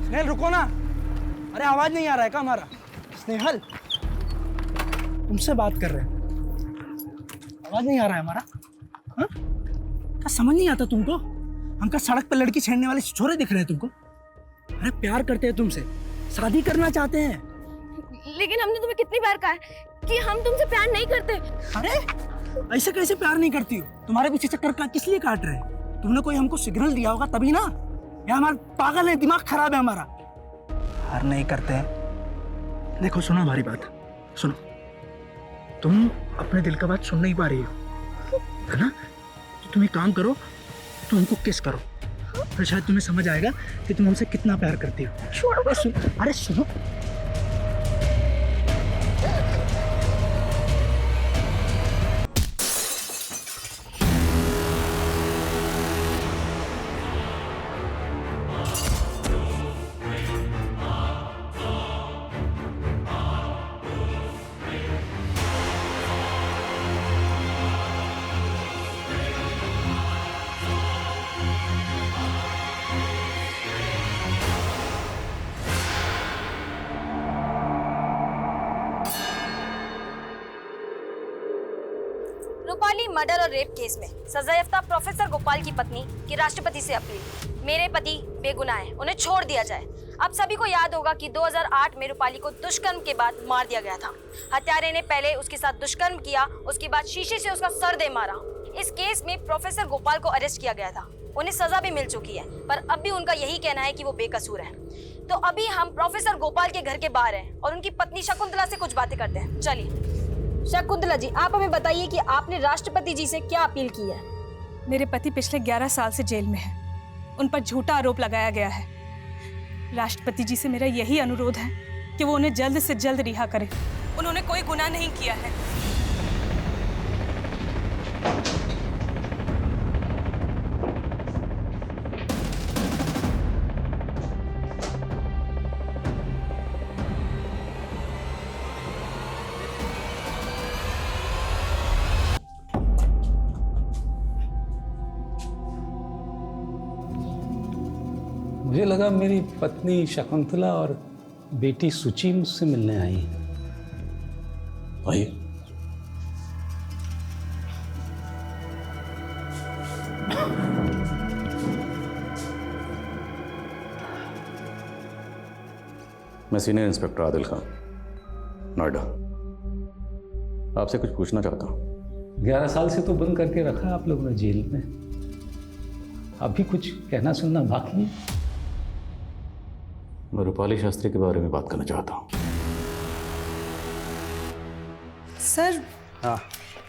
स्नेहल रुको ना। अरे आवाज नहीं आ रहा है क्या हमारा? स्नेहल तुमसे बात कर रहे हैं, आवाज नहीं आ रहा है हमारा? हाँ क्या समझ नहीं आता तुमको? हम क्या सड़क पर लड़की छेड़ने वाले छोरे दिख रहे हैं तुमको? अरे प्यार करते हैं तुमसे, शादी करना चाहते हैं। लेकिन हमने तुम्हें कितनी बार कहा है कि हम तुमसे प्यार नहीं करते। अरे ऐसे कैसे प्यार नहीं करती हो? तुम्हारे पीछे चक्कर का किस लिए काट रहे हैं? तुमने कोई हमको सिग्नल दिया होगा तभी ना, या हमारा पागल है, दिमाग खराब है हमारा? प्यार नहीं करते हैं। देखो सुनो हमारी बात, सुनो। तुम अपने दिल का बात सुन नहीं पा रही हो, है ना? तो तुम एक काम करो, तुम हमको किस करो, फिर शायद तुम्हें समझ आएगा कि तुम हमसे कितना प्यार करती हो। अरे सुनो। रूपाली मर्डर और रेप केस में सजायाफ्ता प्रोफेसर गोपाल की पत्नी की राष्ट्रपति से अपील, मेरे पति बेगुनाह हैं, उन्हें छोड़ दिया जाए। अब सभी को याद होगा कि 2008 में रूपाली को दुष्कर्म के बाद मार दिया गया था। हत्यारे ने पहले उसके साथ दुष्कर्म किया, उसके बाद शीशे से उसका सर दे मारा। इस केस में प्रोफेसर गोपाल को अरेस्ट किया गया था, उन्हें सजा भी मिल चुकी है, पर अब भी उनका यही कहना है कि वो बेकसूर है। तो अभी हम प्रोफेसर गोपाल के घर के बाहर हैं और उनकी पत्नी शकुंतला से कुछ बातें करते हैं। चलिए शकुंतला जी, आप हमें बताइए कि आपने राष्ट्रपति जी से क्या अपील की है? मेरे पति पिछले 11 साल से जेल में हैं। उन पर झूठा आरोप लगाया गया है। राष्ट्रपति जी से मेरा यही अनुरोध है कि वो उन्हें जल्द से जल्द रिहा करें। उन्होंने कोई गुनाह नहीं किया है। मुझे लगा मेरी पत्नी शकुंतला और बेटी सुचि मुझसे मिलने आई हैं। आइए। मैं सीनियर इंस्पेक्टर आदिल खान, नोएडा। आपसे कुछ पूछना चाहता हूँ। 11 साल से तो बंद करके रखा आप लोगों ने जेल में, अभी कुछ कहना सुनना बाकी है? मैं रूपाली शास्त्री के बारे में बात करना चाहता हूँ। सर,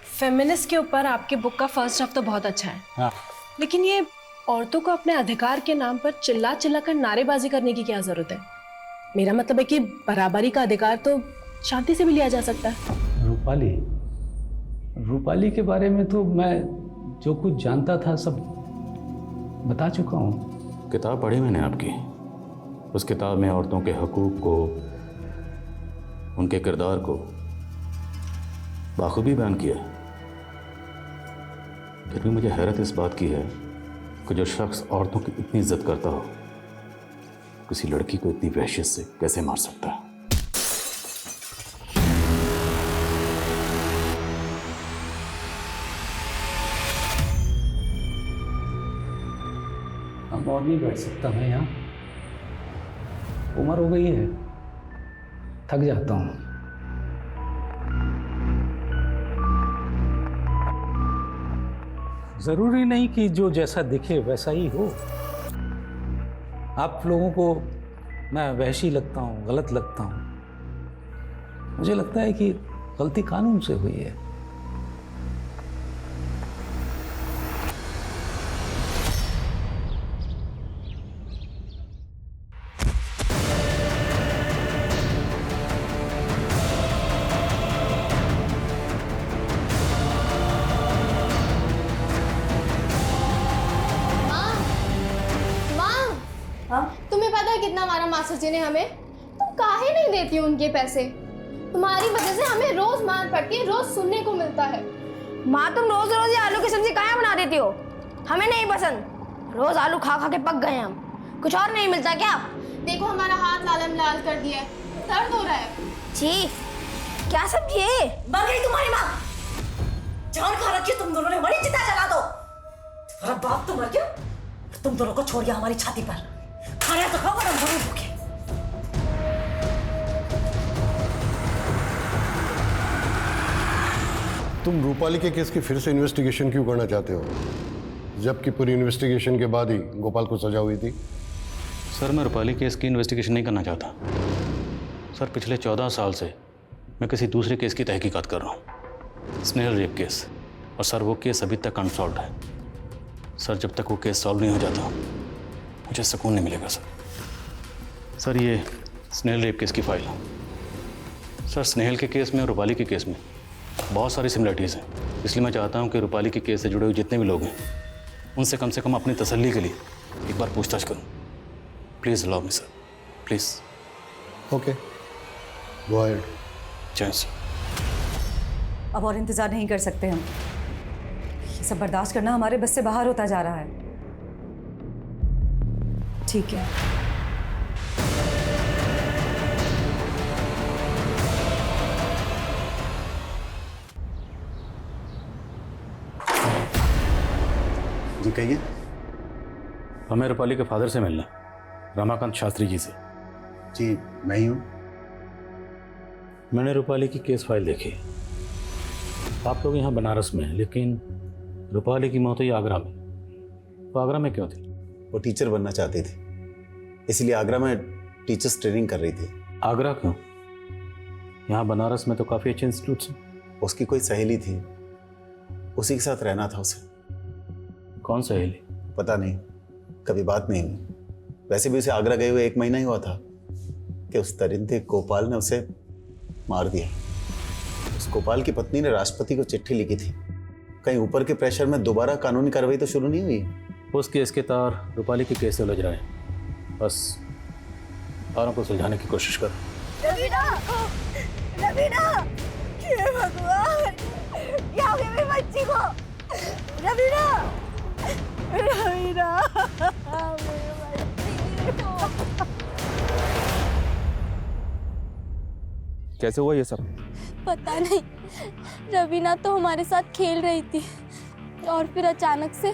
फेमिनिस्ट के ऊपर आपकी बुक का फर्स्ट ड्राफ्ट तो बहुत अच्छा है। हाँ। लेकिन ये औरतों को अपने अधिकार के नाम पर चिल्ला चिल्ला कर नारेबाजी करने की क्या जरूरत है? मेरा मतलब है कि बराबरी का अधिकार तो शांति से भी लिया जा सकता है। रूपाली के बारे में तो मैं जो कुछ जानता था सब बता चुका हूँ। किताब पढ़ी मैंने आपकी। उस किताब में औरतों के हकूक़ को, उनके किरदार को बाखूबी बयान किया है। फिर भी मुझे हैरत इस बात की है कि जो शख्स औरतों की इतनी इज्जत करता हो, किसी लड़की को इतनी वहशत से कैसे मार सकता है? अब और नहीं बैठ सकता मैं यहाँ, उम्र हो गई है, थक जाता हूँ। जरूरी नहीं कि जो जैसा दिखे वैसा ही हो। आप लोगों को मैं वहशी लगता हूँ, गलत लगता हूँ। मुझे लगता है कि गलती कानून से हुई है। तुम्हें पता है कितना मारा मास्टर जी ने हमें? तुम काहे नहीं देती हो उनके पैसे? तुम्हारी वजह से हमें रोज मार पड़ती है, रोज सुनने को मिलता है। माँ, तुम रोज रोज ये आलू की सब्जी काहे बना देती हो? हमें नहीं पसंद। रोज आलू खा खा के पक गए हम। कुछ और नहीं मिलता क्या? देखो हमारा हाथ लालम लाल कर दिया है, दर्द हो रहा है। जी क्या सब ये? मर गई तुम्हारी माँ। जान खा रखी है तुम दोनों ने, बड़ी चिता जला दो। तुम्हारा बाप तो मर गया, तुम दोनों को छोड़ गया हमारी छाती पर। खाना तो खाओ, हम दोनों भूखे। तुम रूपाली के केस की फिर से इन्वेस्टिगेशन क्यों करना चाहते हो, जबकि पूरी इन्वेस्टिगेशन के बाद ही गोपाल को सजा हुई थी? सर मैं रूपाली केस की इन्वेस्टिगेशन नहीं करना चाहता। सर पिछले 14 साल से मैं किसी दूसरे केस की तहकीकात कर रहा हूँ, स्नेहल रेप केस। और सर वो केस अभी तक अनसॉल्व्ड है। सर जब तक वो केस सॉल्व नहीं हो जाता मुझे सुकून नहीं मिलेगा सर। ये स्नेहल रेप केस की फाइल है। सर स्नेहल के केस में और रूपाली के केस में बहुत सारी सिमिलरिटीज़ हैं, इसलिए मैं चाहता हूँ कि रूपाली के केस से जुड़े हुए जितने भी लोग हैं उनसे कम से कम अपनी तसल्ली के लिए एक बार पूछताछ करूँ। Please allow me sir, please. Okay, go ahead. जय सर। अब और इंतजार नहीं कर सकते हम। ये सब बर्दाश्त करना हमारे बस से बाहर होता जा रहा है। ठीक है, जी कहिए। हमें रूपाली के फादर से मिलना, रमाकांत शास्त्री जी से। जी मैं ही हूँ। मैंने रूपाली की केस फाइल देखी। आप लोग यहाँ बनारस में हैं, लेकिन रूपाली की मौत हुई आगरा में। वो आगरा में क्यों थी? वो टीचर बनना चाहती थी, इसलिए आगरा में टीचर्स ट्रेनिंग कर रही थी। आगरा क्यों? यहाँ बनारस में तो काफ़ी अच्छे इंस्टीट्यूट्स हैं। उसकी कोई सहेली थी, उसी के साथ रहना था उसे। कौन सहेली? पता नहीं, कभी बात नहीं हुई। वैसे भी उसे आगरा गए हुए 1 महीना ही हुआ था कि उस दरिंदे गोपाल ने उसे मार दिया। उस गोपाल की पत्नी ने राष्ट्रपति को चिट्ठी लिखी थी। कहीं ऊपर के प्रेशर में दोबारा कानूनी कार्रवाई तो शुरू नहीं हुई। उस केस के तार रूपाली के केस से उलझ रहे हैं। बस तारों को सुलझाने की कोशिश करो। रवीना, रवीना, हे भगवान, क्या हो गया मेरी बच्ची को? रवीना, रवीना, मेरी बच्ची को। कैसे हुआ ये सब? पता नहीं, रवीना तो हमारे साथ खेल रही थी और फिर अचानक से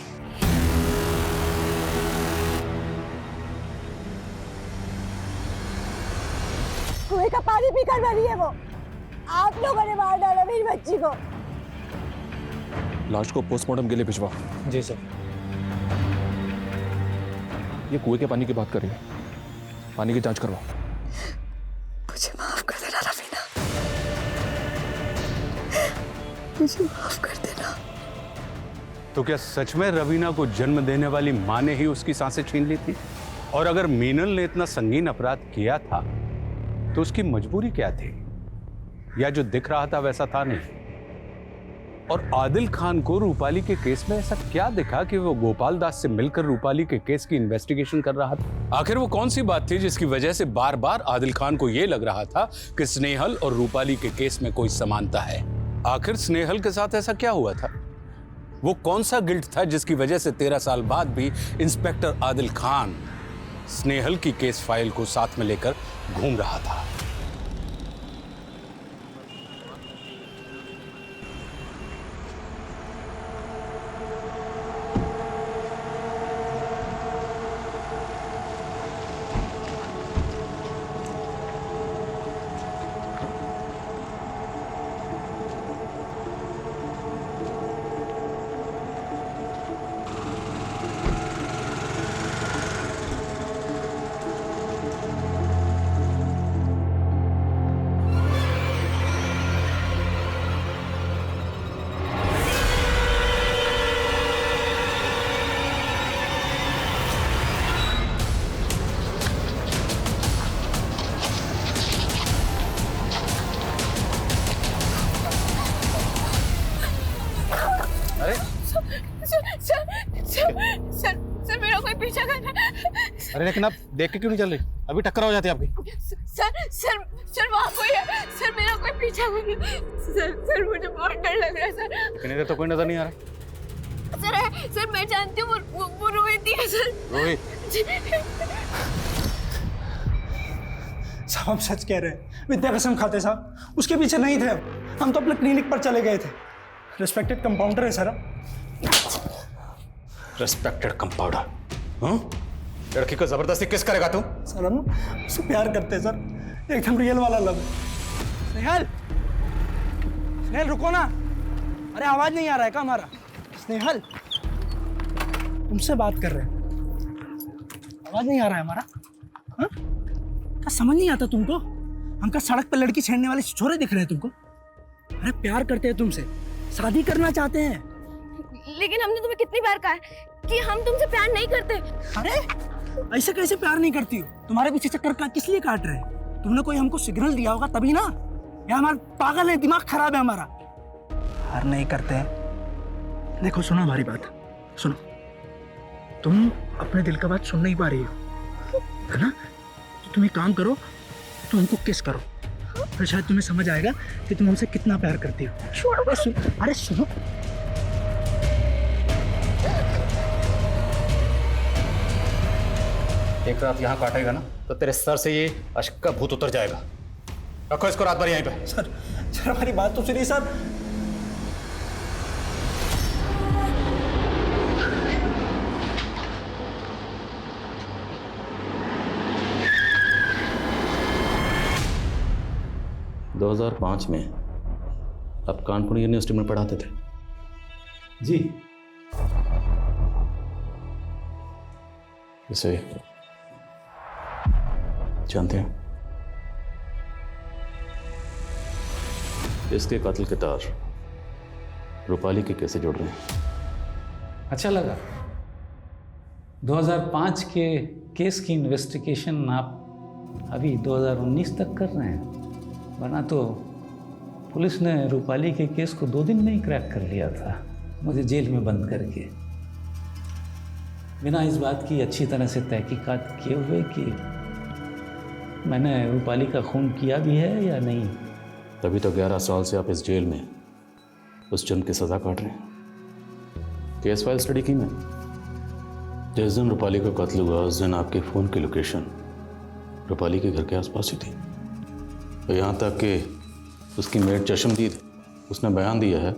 कुएं का पानी पीकर मरी है वो। आप लोगों ने मार डाला मेरी बच्ची को। लाश को पोस्टमार्टम के लिए भिजवा। जी सर। ये कुएं के पानी की बात कर रही है, पानी की जांच करवाओ। मुझे माफ कर देना रवीना, मुझे माफ कर देना। तो क्या सच में रवीना को जन्म देने वाली मां ने ही उसकी सांसें छीन ली थी? और अगर मीनल ने इतना संगीन अपराध किया था तो उसकी मजबूरी क्या थी? या जो दिख रहा था वैसा था नहीं? और आदिल खान को रूपाली के केस में ऐसा क्या दिखा कि वो गोपाल दास से मिलकर रूपाली के केस की इन्वेस्टिगेशन कर रहा था? आखिर वो कौन सी बात थी जिसकी वजह से बार बार आदिल खान को यह लग रहा था कि स्नेहल और रूपाली के केस में कोई समानता है? आखिर स्नेहल के साथ ऐसा क्या हुआ था? वो कौन सा गिल्ट था जिसकी वजह से 13 साल बाद भी इंस्पेक्टर आदिल खान स्नेहल की केस फाइल को साथ में लेकर घूम रहा था? सर मेरा कोई पीछा कर रहा है। अरे लेकिन आप देख के क्यों नहीं चल रही? अभी टक्कर हो जाती है आपकी। सर वहाँ कोई है। सर मेरा कोई पीछा कर रहा है। सर मुझे बहुत डर लग रहा है सर। इतनी देर तो कोई नजर नहीं आ रहा। सर मैं जानती हूँ वो रोहित ही है सर। रोहित? साहब हम सच कह रहे हैं, विद्या कसम खाते साहब, उसके पीछे नहीं थे हम तो अपने क्लिनिक पर चले गए थे। रिस्पेक्टेड कंपाउंडर है सर। Respected compounder? हाँ? लड़की को जबरदस्ती किस करेगा तू? सर हम उससे प्यार करते हैं सर, एकदम रियल वाला लव। स्नेहल, स्नेहल रुको ना, अरे आवाज नहीं आ रहा है क्या हमारा? स्नेहल तुमसे बात कर रहे हैं, आवाज नहीं आ रहा है हमारा? हाँ? क्या समझ नहीं आता तुमको? हम क्या सड़क पर लड़की छेड़ने वाले छोरे दिख रहे हैं तुमको? अरे प्यार करते हैं तुमसे, शादी करना चाहते हैं। लेकिन हमने तुम्हें कितनी बार कहा है कि हम तुमसे प्यार नहीं करते। अरे ऐसे कैसे प्यार नहीं करती हो? तुम्हारे पीछे चक्कर का किस लिए काट रहे हैं? तुमने कोई हमको सिग्नल दिया होगा तभी ना। या हमारा पागल है, दिमाग खराब है हमारा। प्यार नहीं करते हैं। देखो सुनो हमारी बात, सुनो, तुम अपने दिल का बात सुन नहीं पा रही हो, है ना? तो तुम एक काम करो, तुम हमको किस करो, तो शायद तुम्हें समझ आएगा कि तुम हमसे कितना प्यार करती हो। अरे सुनो, एक रात यहाँ काटेगा ना तो तेरे सर से ये अश्क का भूत उतर जाएगा। रखो इसको रात भर यहीं पे। सर सर हमारी बात तो सुनिए सर। दो 2005 में आप कानपुर यूनिवर्सिटी में पढ़ाते थे? जी। इसे जानते हैं? इसके कातिल के तार रूपाली के कैसे जोड़ रहे हैं? अच्छा लगा। 2005 के केस की इन्वेस्टिगेशन आप अभी 2019 तक कर रहे हैं, वरना तो पुलिस ने रूपाली के केस को 2 दिन में ही क्रैक कर लिया था, मुझे जेल में बंद करके, बिना इस बात की अच्छी तरह से तहकीकात किए हुए कि मैंने रूपाली का खून किया भी है या नहीं। तभी तो 11 साल से आप इस जेल में उस जुर्म की सजा काट रहे हैं। केस फाइल स्टडी की मैंने। जिस दिन रूपाली का कत्ल हुआ उस दिन आपके फ़ोन की लोकेशन रूपाली के घर के आसपास ही थी, और यहाँ तक कि उसकी मेड चशमदीद उसने बयान दिया है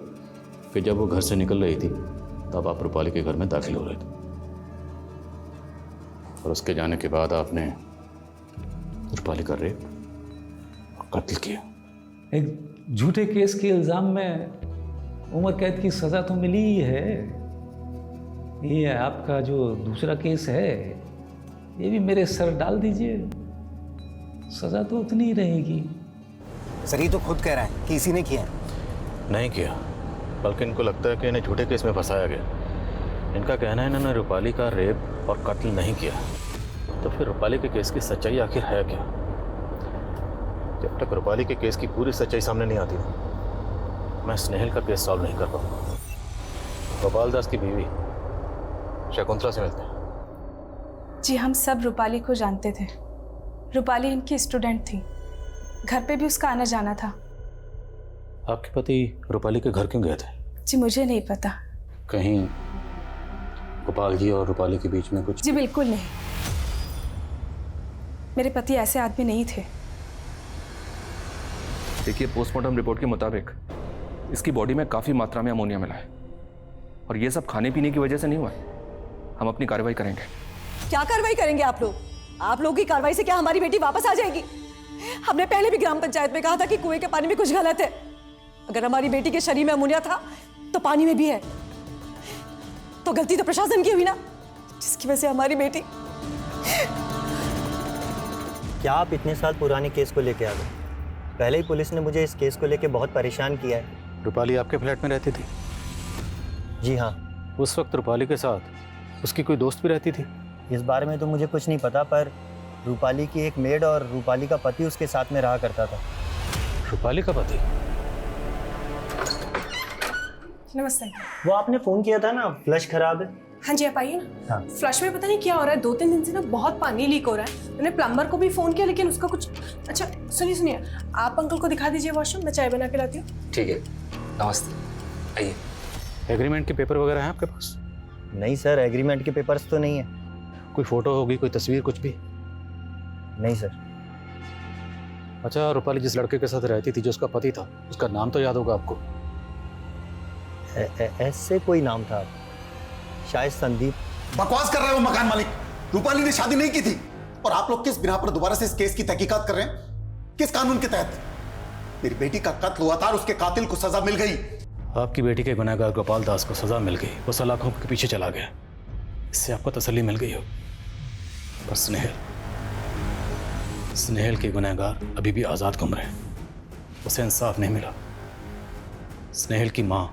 कि जब वो घर से निकल रही थी तब आप रूपाली के घर में दाखिल हो रहे थे, और उसके जाने के बाद आपने रूपाली का रेप और कत्ल किया। एक झूठे केस के इल्ज़ाम में उम्र कैद की सज़ा तो मिली ही है। ये आपका जो दूसरा केस है ये भी मेरे सर डाल दीजिए, सज़ा तो उतनी ही रहेगी। सर ये तो खुद कह रहा है कि इसी ने किया है। नहीं किया, बल्कि इनको लगता है कि इन्हें झूठे केस में फंसाया गया। इनका कहना है इन्होंने रूपाली का रेप और कत्ल नहीं किया। तो फिर रूपाली के केस की सच्चाई आखिर है क्या? जब तक रूपाली के केस की पूरी सच्चाई सामने नहीं आती मैं स्नेहल का केस सॉल्व नहीं कर पाऊंगा। गोपाल दास की बीवी शकुंतला से मिलते हैं। जी हम सब रूपाली को जानते थे। रूपाली इनकी स्टूडेंट थी, घर पे भी उसका आना जाना था। आपके पति रूपाली के घर क्यों गए थे? जी मुझे नहीं पता। कहीं गोपाल जी और रूपाली के बीच में कुछ? जी बिल्कुल नहीं, मेरे पति ऐसे आदमी नहीं थे। देखिए, पोस्टमार्टम रिपोर्ट के मुताबिक इसकी बॉडी में काफ़ी मात्रा में अमोनिया मिला है, और ये सब खाने पीने की वजह से नहीं हुआ है। हम अपनी कार्रवाई करेंगे। क्या कार्रवाई करेंगे आप लोग? आप लोगों की कार्रवाई से क्या हमारी बेटी वापस आ जाएगी? हमने पहले भी ग्राम पंचायत में कहा था कि कुएं के पानी में कुछ गलत है। अगर हमारी बेटी के शरीर में अमोनिया था तो पानी में भी है, तो गलती तो प्रशासन की हुई ना, जिसकी वजह से हमारी बेटी। क्या आप इतने साल पुराने केस को लेके आ गए? पहले ही पुलिस ने मुझे इस केस को लेके बहुत परेशान किया है। रूपाली आपके फ्लैट में रहती थी? जी हाँ। उस वक्त रूपाली के साथ उसकी कोई दोस्त भी रहती थी? इस बारे में तो मुझे कुछ नहीं पता, पर रूपाली की एक मेड और रूपाली का पति उसके साथ में रहा करता था। रूपाली का पति? नमस्ते। वो आपने फ़ोन किया था ना, फ्लश खराब है। हाँ जी आप आइए ना। हाँ। फ्लश में पता नहीं क्या हो रहा है, 2-3 दिन से ना बहुत पानी लीक हो रहा है। मैंने प्लम्बर को भी फ़ोन किया लेकिन उसका कुछ। अच्छा सुनिए, आप अंकल को दिखा दीजिए वॉशरूम, मैं चाय बना के लाती हूँ। ठीक है, नमस्ते, आइए। एग्रीमेंट के पेपर वगैरह हैं आपके पास? नहीं सर, एग्रीमेंट के पेपर्स तो नहीं है। कोई फोटो होगी, कोई तस्वीर, कुछ भी? नहीं सर। अच्छा, रूपाली जिस लड़के के साथ रहती थी, जो उसका पति था, उसका नाम तो याद होगा आपको? ऐसे कोई नाम था, शायद संदीप। बकवास कर रहे हो मकान मालिक। रूपाली ने शादी नहीं की थी। और आप लोग किस बिना पर दोबारा से इस केस की तहकीकात कर रहे हैं? किस कानून के तहत? मेरी बेटी का कत्ल हुआ था और उसके कातिल को सजा मिल गई। आपकी बेटी के गुनहगार गोपाल दास को सजा मिल गई, वो सलाखों के पीछे चला गया। इससे आपको तसल्ली मिल गई हो। पर स्नेहल के गुनहगार अभी भी आजाद घूम रहे हैं। उसे इंसाफ नहीं मिला। स्नेहल की मां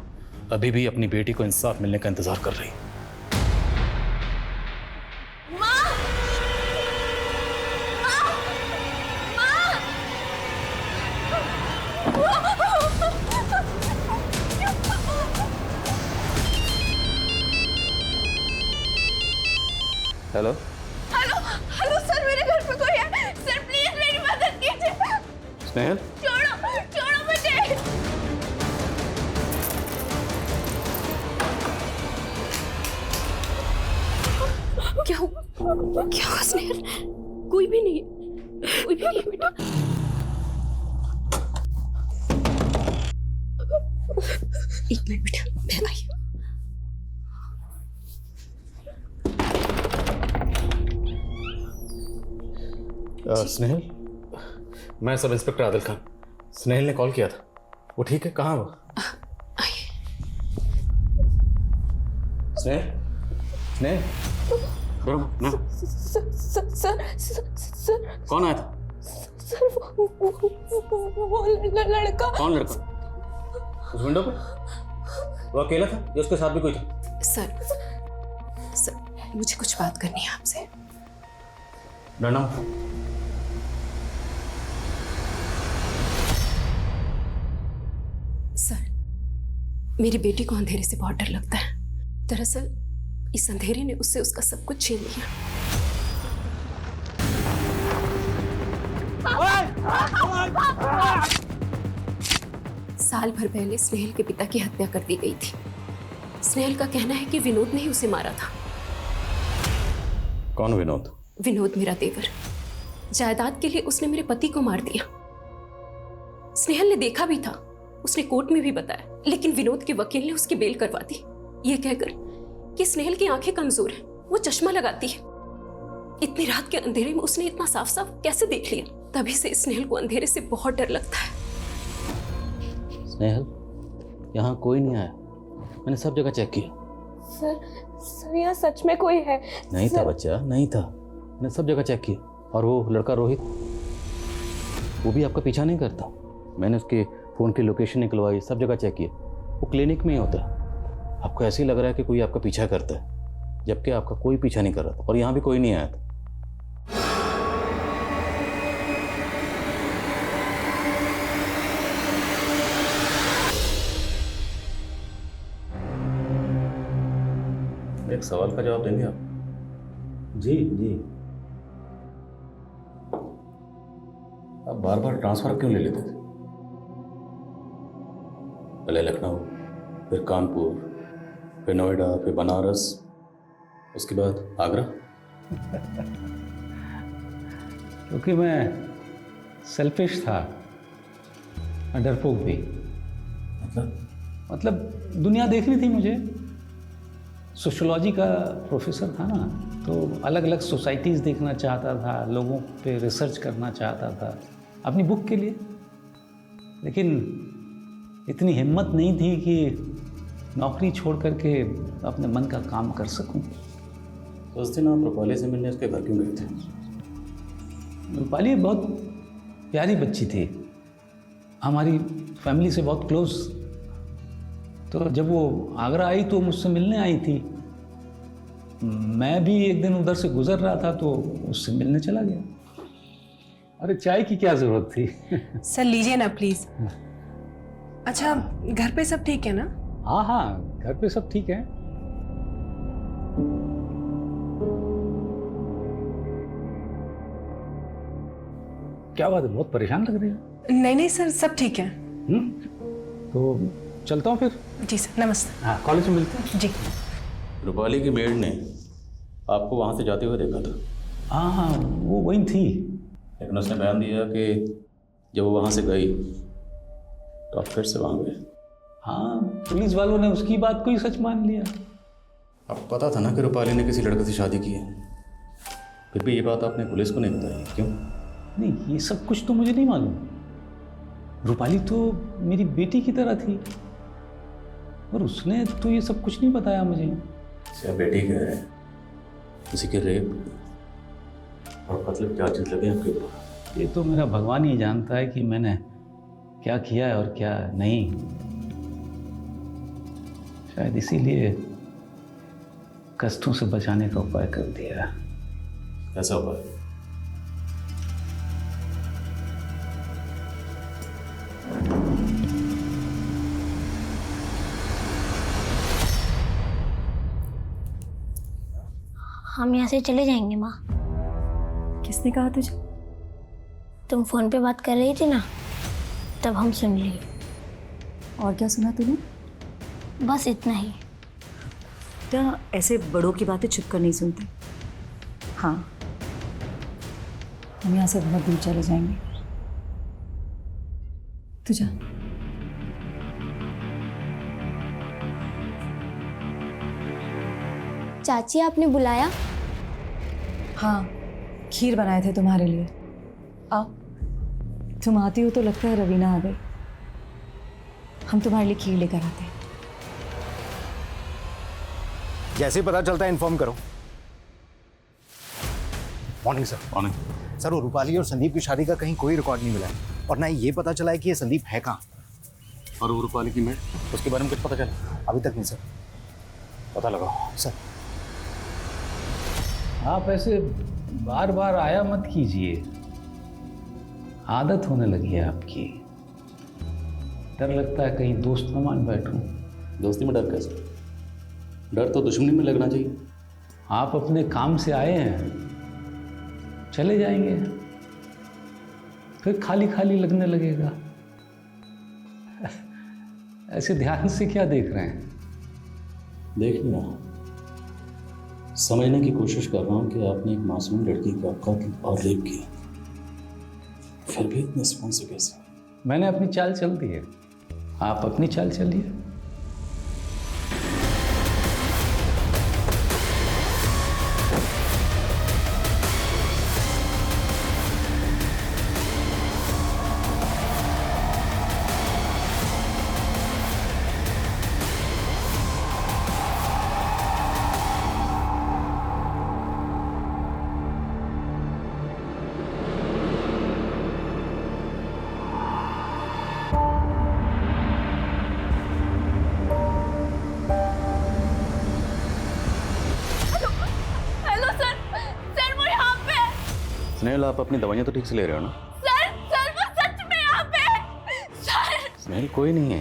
अभी भी अपनी बेटी को इंसाफ मिलने का इंतजार कर रही। हेलो हेलो हेलो सर, मेरे घर पे कोई है। सर प्लीज मेरी मदद कीजिए। स्नेहल, छोड़ो छोड़ो मुझे। क्या हुआ? क्या हुआ स्नेहल? कोई भी नहीं है, कोई भी नहीं है बेटा। एक मिनट बेटा, मैं आई। स्नेहल, मैं सब इंस्पेक्टर आदिल खान। स्नेहल ने कॉल किया था। वो ठीक है? कहाँ वो? स्नेहल, स्नेहल, सर कौन आया था? सर वो लड़का। कौन लड़का? उस विंडो पे? वो अकेला था या उसके साथ भी कोई था? सर मुझे कुछ बात करनी है आपसे। डरना। सर, मेरी बेटी को अंधेरे से बहुत डर लगता है। दरअसल इस अंधेरे ने उससे उसका सब कुछ छीन लिया। साल भर पहले स्नेहल के पिता की हत्या कर दी गई थी। स्नेहल का कहना है कि विनोद ने ही उसे मारा था। कौन विनोद? विनोद मेरा देवर। जायदाद के लिए उसने मेरे पति को मार दिया। स्नेहल ने देखा भी था, उसने कोर्ट में भी बताया, लेकिन विनोद के वकील ने उसकी बेल करवा दी, ये कहकर कि स्नेहल की आंखें कमजोर हैं, वो चश्मा लगाती है। इतनी रात के अंधेरे में उसने इतना साफ साफ कैसे देख लिया? तभी से स्नेहल को अंधेरे से बहुत डर लगता है। स्नेहल, यहाँ कोई नहीं आया। मैंने सब जगह चेक किया। सर यहाँ सच में कोई है? नहीं था बच्चा, नहीं था। मैंने सब जगह चेक किया। और वो लड़का रोहित, वो भी आपका पीछा नहीं करता। मैंने उसके फ़ोन की लोकेशन निकलवाई, सब जगह चेक किया। वो क्लिनिक में ही होता है। आपको ऐसे ही लग रहा है कि कोई आपका पीछा करता है, जबकि आपका कोई पीछा नहीं कर रहा था और यहाँ भी कोई नहीं आया था। एक सवाल का जवाब देंगे आप? जी जी। आप बार बार ट्रांसफर क्यों ले लेते थे? पहले लखनऊ, फिर कानपुर, फिर नोएडा, फिर बनारस, उसके बाद आगरा। क्योंकि मैं सेल्फिश था, डरपोक भी। मतलब दुनिया देखनी थी मुझे। सोशियोलॉजी का प्रोफेसर था ना, तो अलग अलग सोसाइटीज़ देखना चाहता था, लोगों पे रिसर्च करना चाहता था अपनी बुक के लिए। लेकिन इतनी हिम्मत नहीं थी कि नौकरी छोड़ करके अपने मन का काम कर सकूं। तो उस दिन आप रूपाली से मिलने उसके घर क्यों गए थे? रूपाली बहुत प्यारी बच्ची थी, हमारी फैमिली से बहुत क्लोज। तो जब वो आगरा आई तो मुझसे मिलने आई थी। मैं भी एक दिन उधर से गुजर रहा था तो उससे मिलने चला गया। अरे चाय की क्या ज़रूरत थी? सर लीजिए ना प्लीज। अच्छा, घर पे सब ठीक है ना? हाँ हाँ, घर पे सब ठीक है। क्या बात है, बहुत परेशान लग रही है। नहीं नहीं सर, सब ठीक है। तो चलता हूँ फिर। जी सर, नमस्ते। हाँ, कॉलेज में मिलते हैं। जी। रूपाली की मेड ने आपको वहाँ से जाते हुए देखा था। हाँ हाँ, वो वहीं थी। लेकिन उसने बयान दिया कि जब वो वहाँ से गई तो आप फिर से वहाँ गए। हाँ, पुलिस वालों ने उसकी बात को ही सच मान लिया। आपको पता था ना कि रूपाली ने किसी लड़के से शादी की है, फिर भी ये बात आपने पुलिस को नहीं बताई, क्यों? नहीं, ये सब कुछ तो मुझे नहीं मालूम। रूपाली तो मेरी बेटी की तरह थी और उसने तो ये सब कुछ नहीं बताया मुझे। क्या बेटी कह रहे हैं? किसी के रेप और कत्ल के चार्जेस लगे आपके ऊपर? ये तो मेरा भगवान ही जानता है कि मैंने क्या किया है और क्या नहीं। शायद इसीलिए कष्टों से बचाने का उपाय कर दिया। कैसा उपाय? हम यहाँ से चले जाएंगे माँ। किसने कहा तुझे? तुम फोन पे बात कर रही थी ना, तब हम सुन लिए। और क्या सुना तूने? बस इतना ही। बेटा, ऐसे बड़ों की बातें छुप कर नहीं सुनते। हाँ, हम यहाँ से बहुत दूर चले जाएंगे। तू जा। चाची आपने बुलाया? हाँ, खीर बनाए थे तुम्हारे लिए। आओ, तुम आती हो तो लगता है रवीना आ गई। हम तुम्हारे लिए खीर लेकर आते हैं। जैसे ही पता चलता है इन्फॉर्म करो। Morning sir. मॉर्निंग सर, वो रूपाली और संदीप की शादी का कहीं कोई रिकॉर्ड नहीं मिला है और ना ही ये पता चला है कि ये संदीप है कहाँ। और वो रूपाली की मेड, उसके बारे में कुछ पता चला? अभी तक नहीं सर। पता लगाओ सर। आप ऐसे बार बार आया मत कीजिए, आदत होने लगी है आपकी। डर लगता है कहीं दोस्त न मान बैठूं। दोस्ती में डर कैसे? डर तो दुश्मनी में लगना चाहिए। आप अपने काम से आए हैं, चले जाएंगे फिर खाली खाली लगने लगेगा। ऐसे ध्यान से क्या देख रहे हैं? देख नहीं रहा, समझने की कोशिश कर रहा हूँ कि आपने एक मासूम लड़की का कत्ल और रेप किया, फिर भी इतने सुकून से कैसे? मैंने अपनी चाल चल दी है, आप अपनी चाल चलिए। स्नेहल, आप अपनी दवाइयाँ तो ठीक से ले रहे हो ना? सर वो सच में यहाँ पे। सर स्नेहल, कोई नहीं है,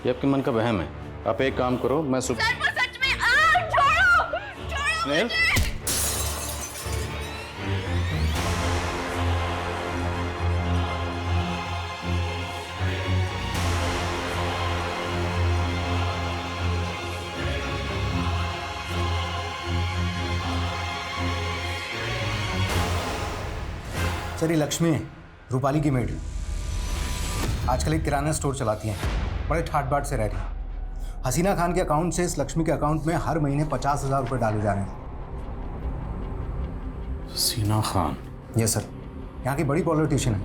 ये आपके मन का वहम है। आप एक काम करो, मैं सुबह। सर वो सच में। छोड़ो छोड़ो स्नेहल, सर, ये लक्ष्मी है, रूपाली की मेड। आजकल एक किराना स्टोर चलाती हैं, बड़े ठाट बाट से रह रही हैं। हसीना खान के अकाउंट से इस लक्ष्मी के अकाउंट में हर महीने 50,000 रुपये डाले जा रहे हैं। हसीना खान? यस सर, यहाँ की बड़ी पॉलिटिशियन है।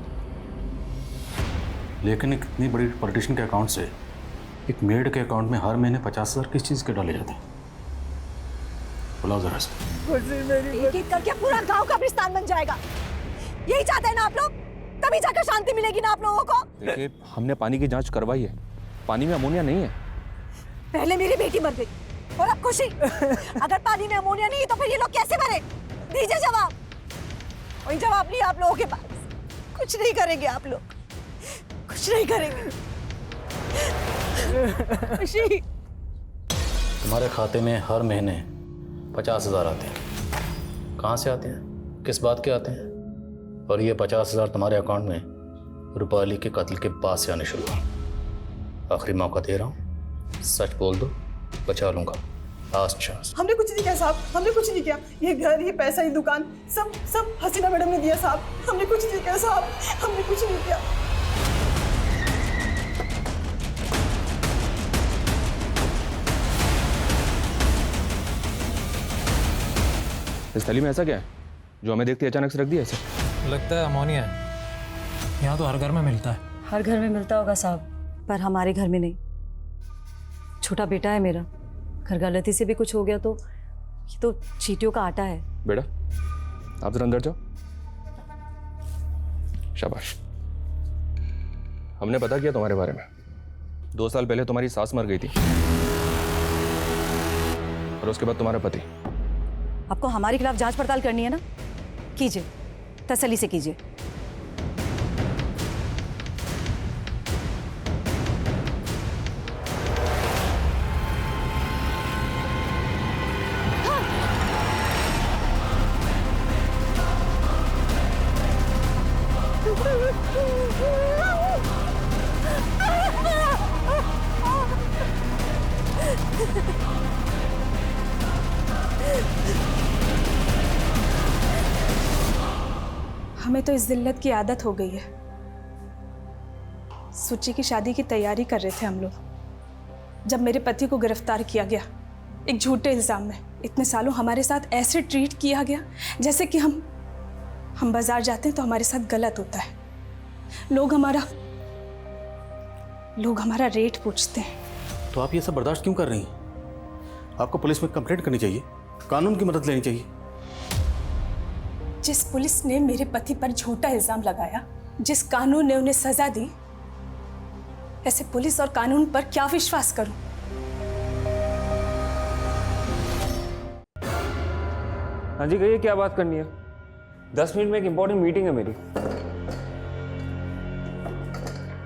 लेकिन एक इतनी बड़ी पॉलिटिशियन के अकाउंट से एक मेड के अकाउंट में हर महीने 50,000 किस चीज़ के डाले जाते हैं? बुलाओ जरा से। एक एक करके पूरा गांव कब्रिस्तान बन जाएगा। यही चाहते हैं ना आप लोग? तभी जाकर शांति मिलेगी ना आप लोगों को? देखिए, हमने पानी की जांच करवाई है, पानी में अमोनिया नहीं है। पहले मेरी बेटी मर गई और अब खुशी। अगर पानी में अमोनिया नहीं तो फिर ये लोग कैसे मरे? दीजिए जवाब। वही जवाब नहीं आप लोगों के पास। कुछ नहीं करेंगे आप लोग, कुछ नहीं करेंगे। खुशी, तुम्हारे खाते में हर महीने 50,000 आते हैं। कहाँ से आते हैं, किस बात के आते हैं? और ये 50,000 तुम्हारे अकाउंट में रूपाली के कत्ल के बाद से आने शुरू हुआ। आखिरी मौका दे रहा हूँ, सच बोल दो, बचा लूँगा। अच्छा, हमने कुछ नहीं किया साहब, हमने कुछ नहीं किया। ये घर, ये पैसा, ये दुकान, सब सब हसीना मैडम ने दिया साहब। हमने कुछ नहीं किया साहब, हमने कुछ नहीं किया। इस थैली में ऐसा क्या है जो हमें देखते ही अचानक से रख दिया ऐसे? लगता है अमोनिया है। यहाँ तो हर घर में मिलता है। हर घर में मिलता होगा साहब, पर हमारे घर में नहीं। छोटा बेटा है मेरा, घर गलती से भी कुछ हो गया तो ये तो चींटियों का आटा है। बेटा आप जरा अंदर जाओ। शाबाश। हमने पता किया तुम्हारे बारे में। 2 साल पहले तुम्हारी सास मर गई थी और उसके बाद तुम्हारा पति। आपको हमारे खिलाफ जांच पड़ताल करनी है ना, कीजिए, तसल्ली से कीजिए। हमें तो इस जिल्लत की आदत हो गई है। सुची की शादी की तैयारी कर रहे थे हम लोग, जब मेरे पति को गिरफ्तार किया गया एक झूठे इल्जाम में। इतने सालों हमारे साथ ऐसे ट्रीट किया गया जैसे कि हम बाजार जाते हैं तो हमारे साथ गलत होता है। लोग हमारा रेट पूछते हैं। तो आप ये सब बर्दाश्त क्यों कर रही हैं? आपको पुलिस में कंप्लेंट करनी चाहिए, कानून की मदद लेनी चाहिए। जिस पुलिस ने मेरे पति पर झूठा इल्जाम लगाया, जिस कानून ने उन्हें सजा दी, ऐसे पुलिस और कानून पर क्या विश्वास करूं? हाँ जी कहिए, क्या बात करनी है? 10 मिनट में एक इंपॉर्टेंट मीटिंग है मेरी।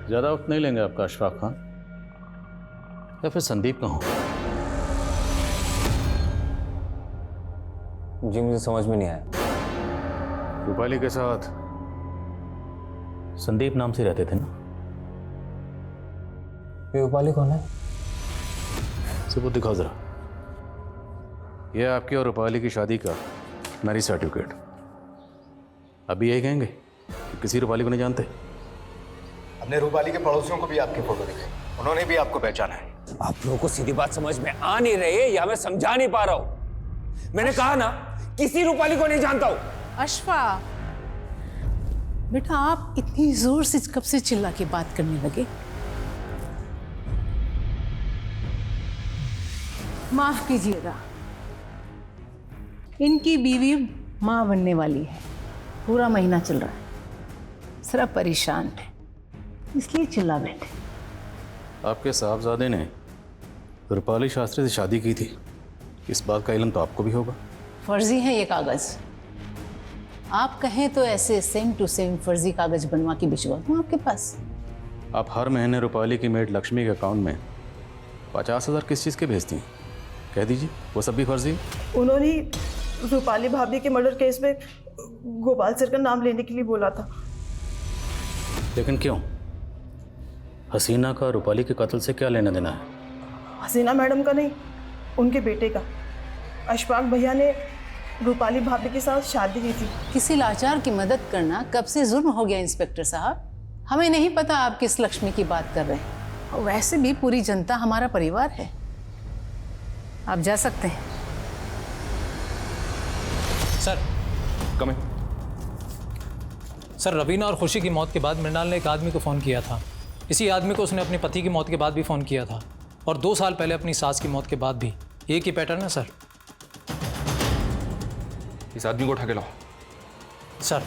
ज्यादा वक्त नहीं लेंगे आपका अशफाक खान, या फिर संदीप कहूं? जी मुझे समझ में नहीं आया। रूपाली के साथ संदीप नाम से रहते थे ना? ये रूपाली कौन है? सबूत दिखाओ जरा। यह आपकी और रूपाली की शादी का मैरिज सर्टिफिकेट। अभी यही कहेंगे कि किसी रूपाली को नहीं जानते? हमने रूपाली के पड़ोसियों को भी आपकी फोटो दिखाई, उन्होंने भी आपको पहचाना है। आप लोगों को सीधी बात समझ में आ नहीं रही या मैं समझा नहीं पा रहा हूं? मैंने कहा ना किसी रूपाली को नहीं जानता हूं। अशफा बेटा, आप इतनी जोर से कब से चिल्ला के बात करने लगे? माफ कीजिएगा, इनकी बीवी मां बनने वाली है। पूरा महीना चल रहा है, जरा परेशान है इसलिए चिल्ला बैठे। आपके साहबजादे ने रूपाली शास्त्री से शादी की थी, इस बात का इल्म तो आपको भी होगा। फर्जी है ये कागज। आप कहें तो ऐसे सेम टू सेम फर्जी कागज बनवा के भिजवा दूं आपके पास। आप हर महीने रूपाली की मेड लक्ष्मी के अकाउंट में 50,000 किस चीज़ के भेजती हैं? कह दीजिए, वो सब भी फर्जी? उन्होंने रूपाली भाभी के मर्डर केस में गोपाल सर का नाम लेने के लिए बोला था। लेकिन क्यों? हसीना का रूपाली के कत्ल से क्या लेना देना है? हसीना मैडम का नहीं, उनके बेटे का। अशफाक भैया ने रूपाली भाभी के साथ शादी की थी। किसी लाचार की मदद करना कब से जुर्म हो गया इंस्पेक्टर साहब? हमें नहीं पता आप किस लक्ष्मी की बात कर रहे हैं। और वैसे भी पूरी जनता हमारा परिवार है। आप जा सकते हैं। सर कम सर, रवीना और खुशी की मौत के बाद मृणाल ने एक आदमी को फ़ोन किया था। इसी आदमी को उसने अपने पति की मौत के बाद भी फ़ोन किया था, और 2 साल पहले अपनी सास की मौत के बाद भी। एक ही पैटर्न है सर। इस आदमी को उठा के लाओ। सर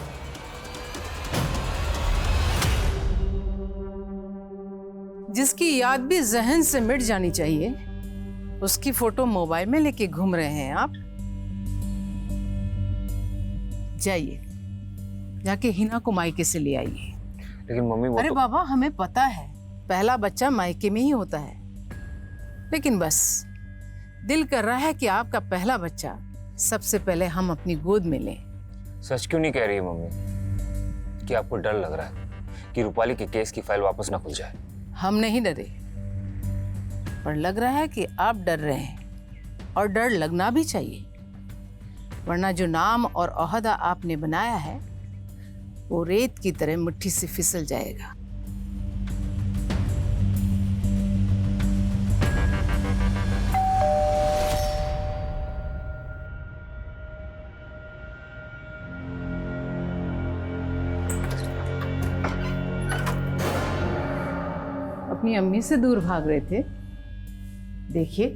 जिसकी याद भी जहन से मिट जानी चाहिए, उसकी फोटो मोबाइल में लेके घूम रहे हैं आप। जाइए, जाके हिना को मायके से ले आइए। लेकिन मम्मी वो अरे तो... बाबा, हमें पता है पहला बच्चा मायके में ही होता है, लेकिन बस दिल कर रहा है कि आपका पहला बच्चा सबसे पहले हम अपनी गोद में लें। सच क्यों नहीं कह रही है मम्मी कि आपको डर लग रहा है कि रूपाली के केस की फाइल वापस ना खुल जाए? हम नहीं डरे, पर लग रहा है कि आप डर रहे हैं और डर लगना भी चाहिए, वरना जो नाम और ओहदा आपने बनाया है वो रेत की तरह मुट्ठी से फिसल जाएगा। अपनी अम्मी से दूर भाग रहे थे, देखिए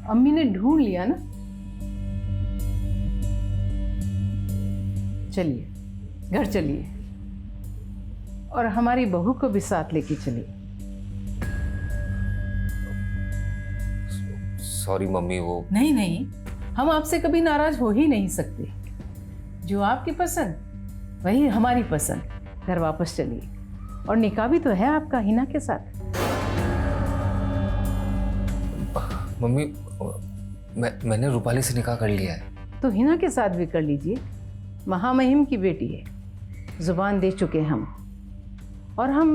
अम्मी ने ढूंढ लिया ना। चलिए घर चलिए और हमारी बहू को भी साथ लेके चलिए। सॉरी मम्मी, वो नहीं नहीं, हम आपसे कभी नाराज हो ही नहीं सकते। जो आपकी पसंद वही हमारी पसंद। घर वापस चलिए, और निकाह भी तो है आपका हिना के साथ। मम्मी, मैंने रूपाली से निकाह कर लिया है। तो हिना के साथ भी कर लीजिए, महामहिम की बेटी है, जुबान दे चुके हम। और हम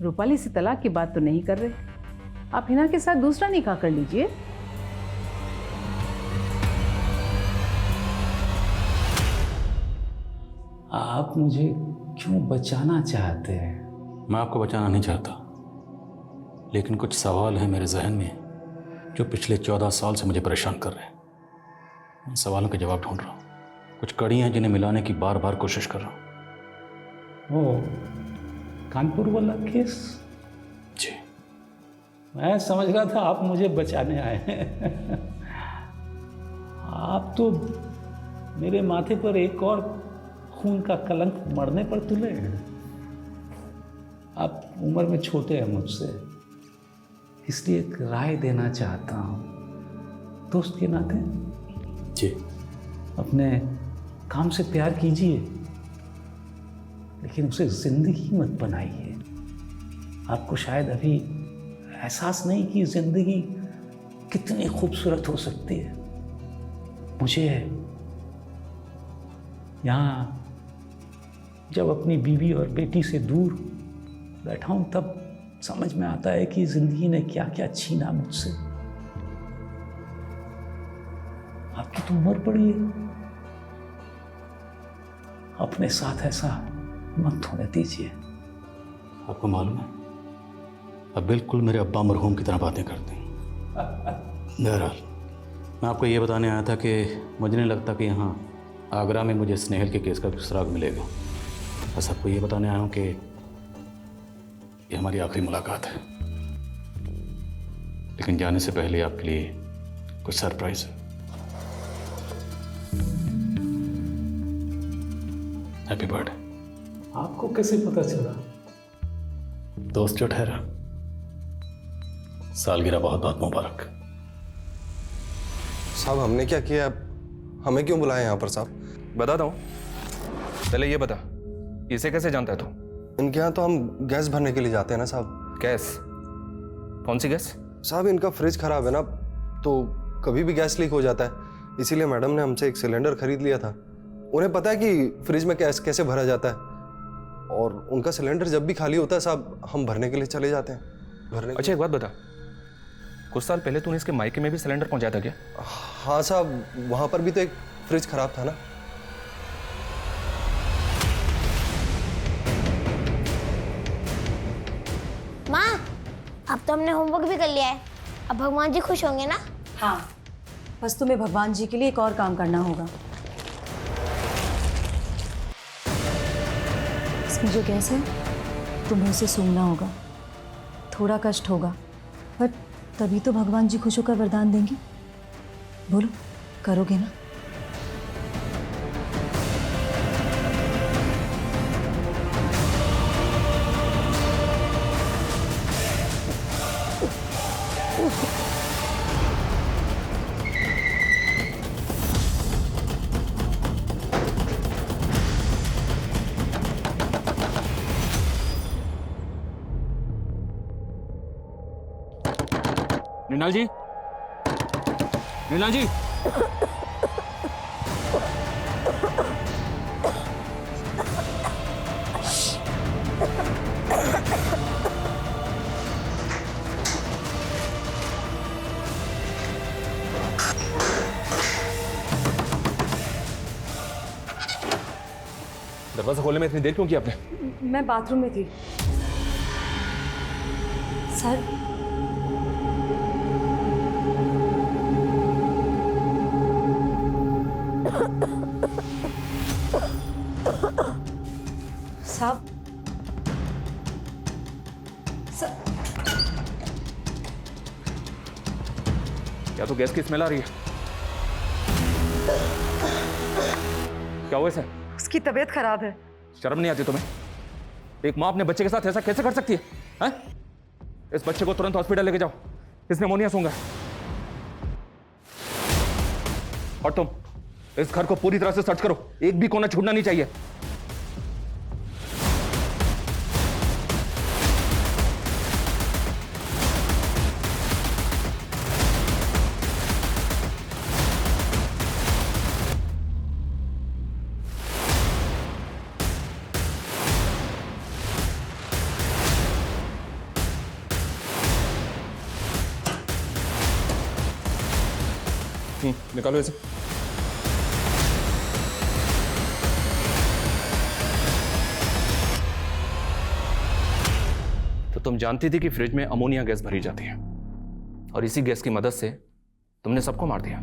रूपाली से तलाक की बात तो नहीं कर रहे। आप हिना के साथ दूसरा निकाह कर लीजिए। आप मुझे क्यों बचाना चाहते हैं? मैं आपको बचाना नहीं चाहता, लेकिन कुछ सवाल हैं मेरे जहन में जो पिछले 14 साल से मुझे परेशान कर रहे हैं। उन सवालों के जवाब ढूंढ रहा हूँ। कुछ कड़ियाँ जिन्हें मिलाने की बार बार कोशिश कर रहा हूँ। ओ, कानपुर वाला केस? जी। मैं समझ रहा था आप मुझे बचाने आए हैं। आप तो मेरे माथे पर एक और खून का कलंक मरने पर तुले हैं। आप उम्र में छोटे हैं मुझसे, इसलिए एक राय देना चाहता हूँ दोस्त के नाते। जी। अपने काम से प्यार कीजिए, लेकिन उसे जिंदगी मत बनाइए। आपको शायद अभी एहसास नहीं कि जिंदगी कितनी खूबसूरत हो सकती है। मुझे यहाँ जब अपनी बीवी और बेटी से दूर बैठा हूँ तब समझ में आता है कि जिंदगी ने क्या क्या छीना मुझसे। आपकी तो उम्र बड़ी है, अपने साथ ऐसा मत होने दीजिए। आपको मालूम है, अब बिल्कुल मेरे अब्बा मरहूम की तरह बातें करते हैं। बहरहाल मैं आपको ये बताने आया था कि मुझे नहीं लगता कि यहाँ आगरा में मुझे स्नेहल के केस का सुराग मिलेगा। बस आपको ये बताने आया हूँ कि ये हमारी आखिरी मुलाकात है, लेकिन जाने से पहले आपके लिए कुछ सरप्राइज है। Happy birthday. आपको कैसे पता चला? दोस्त जो ठहरा, सालगिरह बहुत बहुत मुबारक। साहब हमने क्या किया, हमें क्यों बुलाया यहाँ पर साहब? बताता हूँ, पहले ये बता, इसे कैसे जानता है तू? इनके यहाँ तो हम गैस भरने के लिए जाते हैं ना साहब। गैस? कौन सी गैस? साहब इनका फ्रिज खराब है ना, तो कभी भी गैस लीक हो जाता है, इसीलिए मैडम ने हमसे एक सिलेंडर खरीद लिया था। उन्हें पता है कि फ्रिज में गैस कैसे भरा जाता है, और उनका सिलेंडर जब भी खाली होता है साहब हम भरने के लिए चले जाते हैं। अच्छा एक बात बता, कुछ साल पहले तूने इसके मायके में भी सिलेंडर पहुंचाया था क्या? हाँ साहब, वहाँ पर भी तो एक फ्रिज खराब था ना। माँ, अब तो हमने होमवर्क भी कर लिया है, अब भगवान जी खुश होंगे ना? हाँ, बस तुम्हें भगवान जी के लिए एक और काम करना होगा। इसमें जो गैस है तुम्हें उसे सूंघना होगा। थोड़ा कष्ट होगा, पर तभी तो भगवान जी खुश होकर वरदान देंगे। बोलो, करोगे ना? मृणाल जी, मृणाल जी, दरवाजा खोलने में इतनी देर क्यों की आपने? मैं बाथरूम में थी। सर, साहब, क्या तो गैस की स्मेल आ रही है? क्या हुआ इसे? उसकी तबीयत खराब है। शर्म नहीं आती तुम्हें? एक माँ अपने बच्चे के साथ ऐसा कैसे कर सकती है? हैं? इस बच्चे को तुरंत हॉस्पिटल लेके जाओ, इसने निमोनिया सूंघा है। और तुम इस घर को पूरी तरह से सर्च करो, एक भी कोना छूटना नहीं चाहिए। निकालो इसे। तो तुम जानती थी कि फ्रिज में अमोनिया गैस भरी जाती है और इसी गैस की मदद से तुमने सबको मार दिया।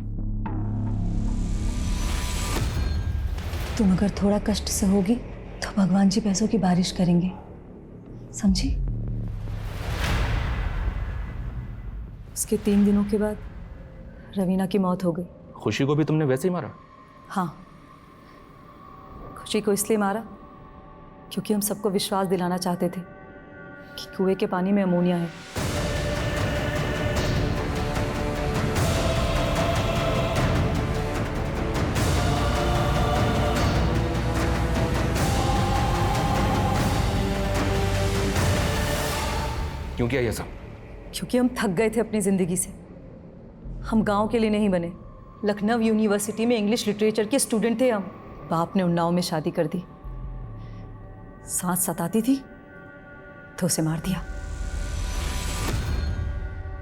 तुम अगर थोड़ा कष्ट से होगी तो भगवान जी पैसों की बारिश करेंगे, समझी? उसके 3 दिनों के बाद रवीना की मौत हो गई। खुशी को भी तुमने वैसे ही मारा? हाँ, खुशी को इसलिए मारा क्योंकि हम सबको विश्वास दिलाना चाहते थे कि कुएं के पानी में अमोनिया है। क्यों किया ये सब? क्योंकि हम थक गए थे अपनी जिंदगी से। हम गांव के लिए नहीं बने, लखनऊ यूनिवर्सिटी में इंग्लिश लिटरेचर के स्टूडेंट थे हम। बाप ने उन्नाव में शादी कर दी, सास सताती थी तो उसे मार दिया।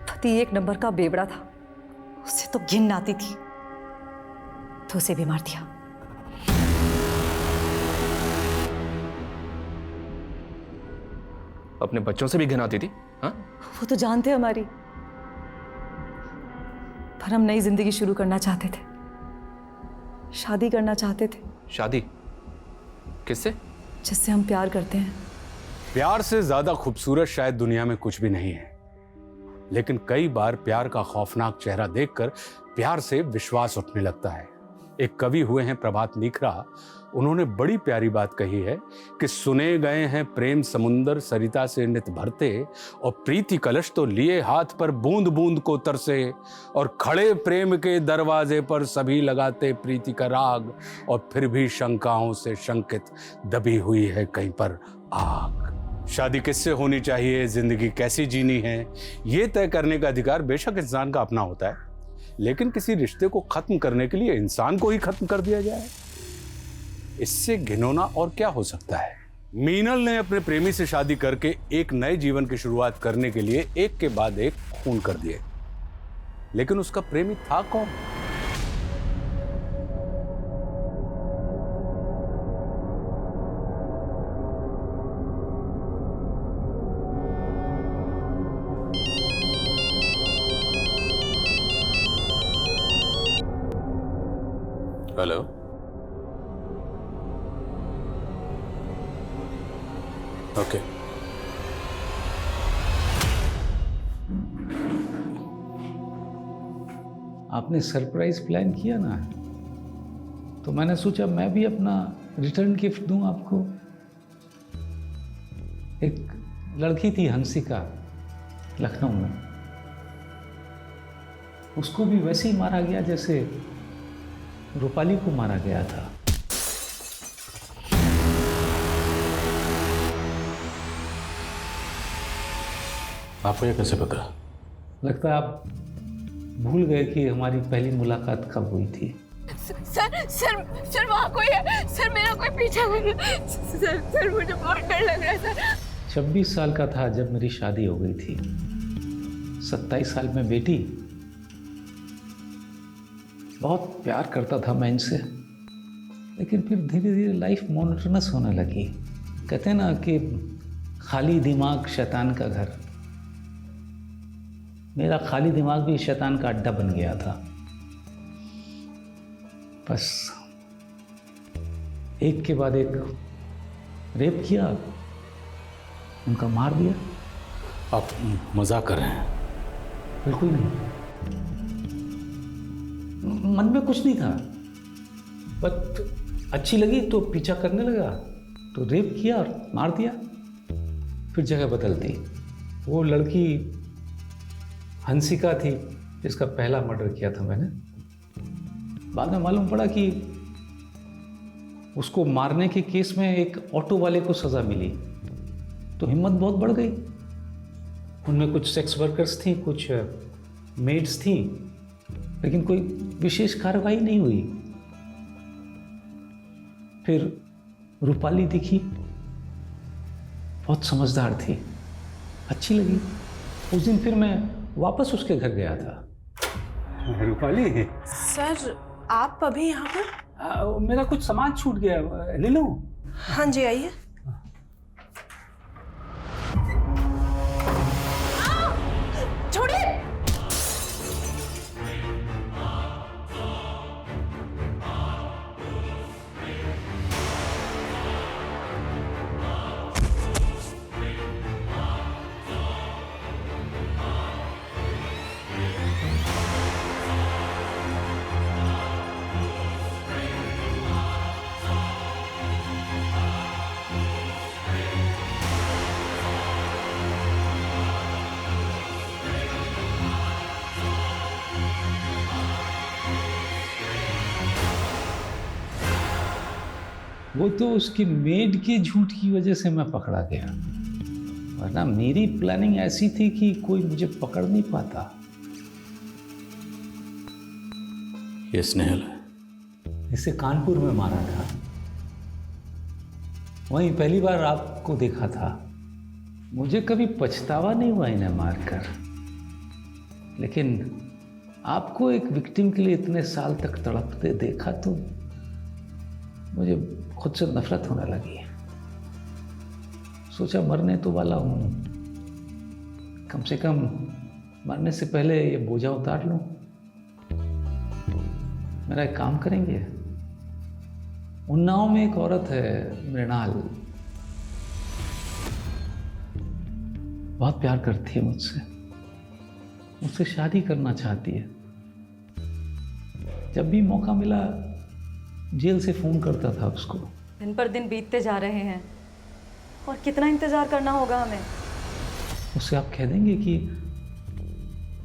पति 1 नंबर का बेवड़ा था, उसे तो घिन आती थी तो उसे भी मार दिया। अपने बच्चों से भी घिन आती थी? हाँ? वो तो जानते हमारी, पर हम नई जिंदगी शुरू करना चाहते थे, शादी करना चाहते थे। शादी? किससे? जिससे हम प्यार करते हैं। प्यार से ज्यादा खूबसूरत शायद दुनिया में कुछ भी नहीं है, लेकिन कई बार प्यार का खौफनाक चेहरा देखकर प्यार से विश्वास उठने लगता है। एक कवि हुए हैं प्रभात नीखरा, उन्होंने बड़ी प्यारी बात कही है कि सुने गए हैं प्रेम समुंदर सरिता से नित भरते, और प्रीति कलश तो लिए हाथ पर बूंद बूंद को तरसे, और खड़े प्रेम के दरवाजे पर सभी लगाते प्रीति का राग, और फिर भी शंकाओं से शंकित दबी हुई है कहीं पर आग। शादी किससे होनी चाहिए, जिंदगी कैसी जीनी है, ये तय करने का अधिकार बेशक इंसान का अपना होता है, लेकिन किसी रिश्ते को खत्म करने के लिए इंसान को ही खत्म कर दिया जाए, इससे घिनौना और क्या हो सकता है। मीनल ने अपने प्रेमी से शादी करके एक नए जीवन की शुरुआत करने के लिए एक के बाद एक खून कर दिए, लेकिन उसका प्रेमी था कौन? Hello, okay. आपने सरप्राइज प्लान किया ना, तो मैंने सोचा मैं भी अपना रिटर्न गिफ्ट दूं आपको। एक लड़की थी हंसिका, लखनऊ में, उसको भी वैसे ही मारा गया जैसे रूपाली को मारा गया था। आपको ये कैसे पता? लगता है आप भूल गए कि हमारी पहली मुलाकात कब हुई थी। सर वहाँ कोई है सर, मेरा कोई पीछा नहीं। सर मुझे बहुत डर लग रहा है सर। 26 साल का था जब मेरी शादी हो गई थी, 27 साल में बेटी। बहुत प्यार करता था मैं इनसे, लेकिन फिर धीरे धीरे लाइफ मोनोटोनस होने लगी। कहते हैं ना कि खाली दिमाग शैतान का घर। मेरा खाली दिमाग भी शैतान का अड्डा बन गया था। बस एक के बाद एक रेप किया, उनका मार दिया। आप मजाक कर रहे हैं? बिल्कुल नहीं, मन में कुछ नहीं था, बट अच्छी लगी तो पीछा करने लगा, तो रेप किया और मार दिया। फिर जगह बदल दी। वो लड़की हंसिका थी जिसका पहला मर्डर किया था मैंने। बाद में मालूम पड़ा कि उसको मारने के केस में एक ऑटो वाले को सजा मिली, तो हिम्मत बहुत बढ़ गई। उनमें कुछ सेक्स वर्कर्स थी, कुछ मेड्स थी, लेकिन कोई विशेष कार्रवाई नहीं हुई। फिर रूपाली दिखी, बहुत समझदार थी, अच्छी लगी। उस दिन फिर मैं वापस उसके घर गया था। रूपाली, सर आप अभी यहाँ पर? मेरा कुछ सामान छूट गया, ले लूं? हाँ जी, आइए। छोड़िए। वो तो उसकी मेड के झूठ की वजह से मैं पकड़ा गया, वरना मेरी प्लानिंग ऐसी थी कि कोई मुझे पकड़ नहीं पाता। ये स्नेहल है। इसे कानपुर में मारा था, वहीं पहली बार आपको देखा था। मुझे कभी पछतावा नहीं हुआ इन्हें मारकर, लेकिन आपको एक विक्टिम के लिए इतने साल तक तड़पते देखा तो मुझे खुद से नफरत होने लगी। सोचा मरने तो वाला हूं, कम से कम मरने से पहले ये बोझा उतार लूं। मेरा एक काम करेंगे? उन्नाव में एक औरत है मृणाल, बहुत प्यार करती है मुझसे शादी करना चाहती है। जब भी मौका मिला जेल से फोन करता था उसको। दिन पर दिन बीतते जा रहे हैं और कितना इंतजार करना होगा हमें। उससे आप कह देंगे कि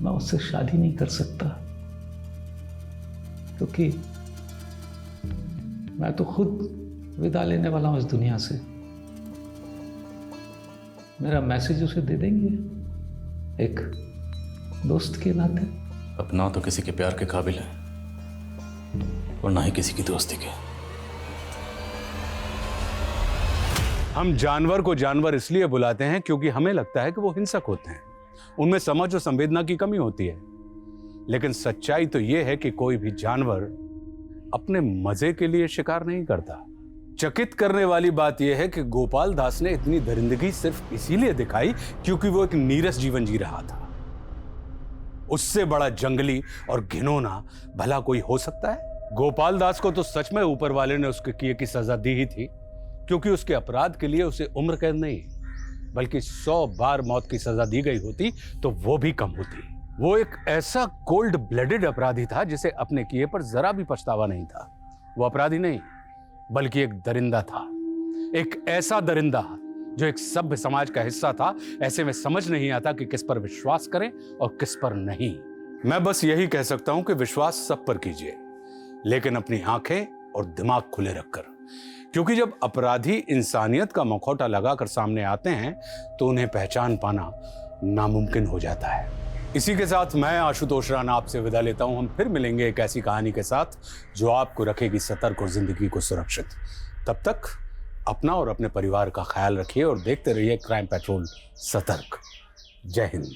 मैं उससे शादी नहीं कर सकता, क्योंकि मैं तो खुद विदा लेने वाला हूं इस दुनिया से। मेरा मैसेज उसे दे देंगे एक दोस्त के नाते। अब ना तो किसी के प्यार के काबिल है और ना ही किसी की दोस्ती के। हम जानवर को जानवर इसलिए बुलाते हैं क्योंकि हमें लगता है कि वो हिंसक होते हैं, उनमें समझ और संवेदना की कमी होती है। लेकिन सच्चाई तो यह है कि कोई भी जानवर अपने मजे के लिए शिकार नहीं करता। चकित करने वाली बात यह है कि गोपाल दास ने इतनी दरिंदगी सिर्फ इसीलिए दिखाई क्योंकि वो एक नीरस जीवन जी रहा था। उससे बड़ा जंगली और घिनौना भला कोई हो सकता है? गोपाल दास को तो सच में ऊपर वाले ने उसके किए की सजा दी ही थी, क्योंकि उसके अपराध के लिए उसे उम्र कैद नहीं बल्कि 100 बार मौत की सजा दी गई होती तो वो भी कम होती। वो एक ऐसा कोल्ड ब्लडेड अपराधी था जिसे अपने किए पर जरा भी पछतावा नहीं था। वो अपराधी नहीं बल्कि एक दरिंदा था, एक ऐसा दरिंदा जो एक सभ्य समाज का हिस्सा था। ऐसे में समझ नहीं आता कि किस पर विश्वास करें और किस पर नहीं। मैं बस यही कह सकता हूं कि विश्वास सब पर कीजिए, लेकिन अपनी आंखें और दिमाग खुले रखकर, क्योंकि जब अपराधी इंसानियत का मुखौटा लगाकर सामने आते हैं तो उन्हें पहचान पाना नामुमकिन हो जाता है। इसी के साथ मैं आशुतोष राणा आपसे विदा लेता हूं। हम फिर मिलेंगे एक ऐसी कहानी के साथ जो आपको रखेगी सतर्क और जिंदगी को सुरक्षित। तब तक अपना और अपने परिवार का ख्याल रखिए और देखते रहिए क्राइम पेट्रोल सतर्क। जय हिंद।